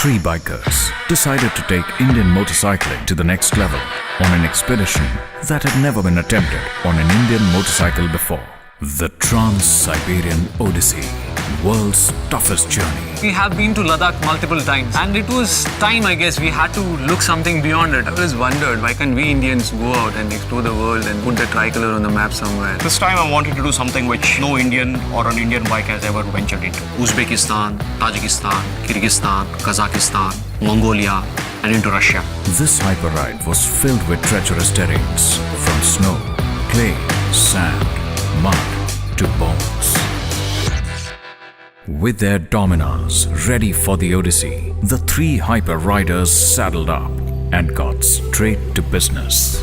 Three bikers decided to take Indian motorcycling to the next level on an expedition that had never been attempted on an Indian motorcycle before. The Trans-Siberian Odyssey, world's toughest journey. We have been to Ladakh multiple times and it was time, I guess, we had to look something beyond it. I always wondered, why can't we Indians go out and explore the world and put the tricolor on the map somewhere? This time I wanted to do something which no Indian or an Indian bike has ever ventured into. Uzbekistan, Tajikistan, Kyrgyzstan, Kazakhstan, Mongolia and into Russia. This hyperride was filled with treacherous terrains, from snow, clay, sand, mud to bones. With their Dominars ready for the Odyssey, the three hyper riders saddled up and got straight to business.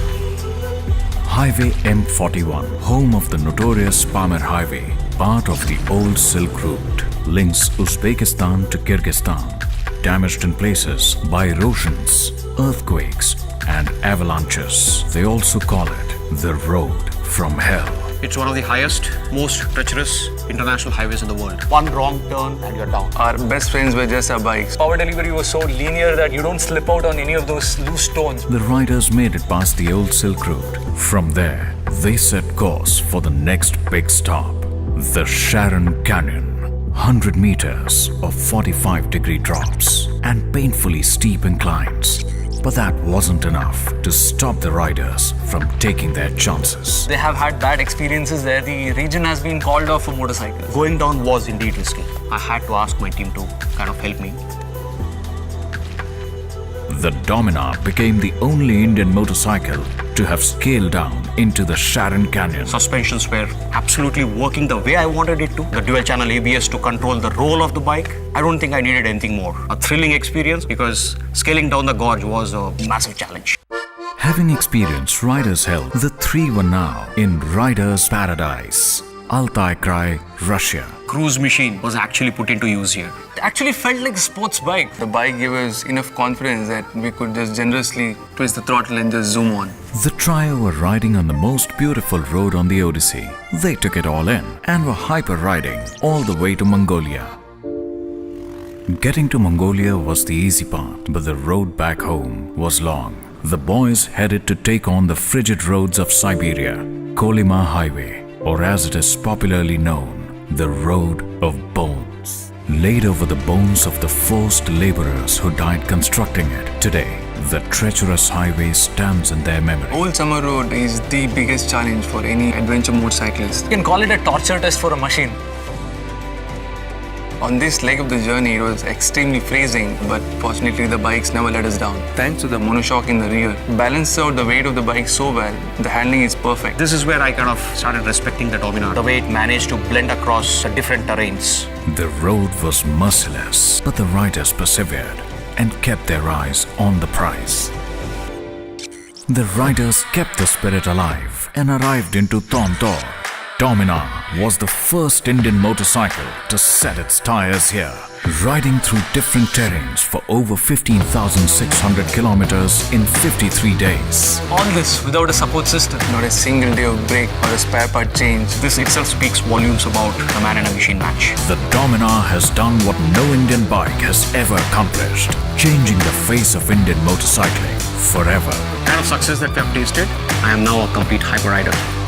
Highway M41, home of the notorious Pamir Highway, part of the old Silk Route, links Uzbekistan to Kyrgyzstan, damaged in places by erosions, earthquakes and avalanches. They also call it the road from hell. It's one of the highest, most treacherous international highways in the world. One wrong turn and you're down. Our best friends were just our bikes. Power delivery was so linear that you don't slip out on any of those loose stones. The riders made it past the old Silk Route. From there, they set course for the next big stop, the Sharon Canyon. 100 meters of 45-degree drops and painfully steep inclines. But that wasn't enough to stop the riders from taking their chances. They have had bad experiences there. The region has been called off for motorcycles. Going down was indeed risky. I had to ask my team to kind of help me. The Dominar became the only Indian motorcycle to have scaled down into the Sharon Canyon. Suspensions were absolutely working the way I wanted it to. The dual channel ABS to control the roll of the bike. I don't think I needed anything more. A thrilling experience because scaling down the gorge was a massive challenge. Having experienced riders' hell, the three were now in riders' paradise, Altai Krai, Russia. Cruise machine was actually put into use here. It actually felt like a sports bike. The bike gave us enough confidence that we could just generously twist the throttle and just zoom on. The trio were riding on the most beautiful road on the Odyssey. They took it all in and were hyper riding all the way to Mongolia. Getting to Mongolia was the easy part, but the road back home was long. The boys headed to take on the frigid roads of Siberia, Kolyma Highway, or as it is popularly known, the Road of Bones. Laid over the bones of the forced laborers who died constructing it, today the treacherous highway stands in their memory. Old Summer Road is the biggest challenge for any adventure motorcyclist. You can call it a torture test for a machine. On this leg of the journey, it was extremely freezing, but fortunately the bikes never let us down. Thanks to the monoshock in the rear, balanced out the weight of the bike so well, the handling is perfect. This is where I kind of started respecting the Dominar. The way it managed to blend across different terrains. The road was merciless, but the riders persevered and kept their eyes on the prize. The riders kept the spirit alive and arrived into Tomtor. Dominar was the first Indian motorcycle to set its tires here, riding through different terrains for over 15,600 kilometers in 53 days. All this without a support system. Not a single day of brake or a spare part change. This itself speaks volumes about a man and a machine match. The Dominar has done what no Indian bike has ever accomplished, changing the face of Indian motorcycling forever. The kind of success that we have tasted, I am now a complete hyper rider.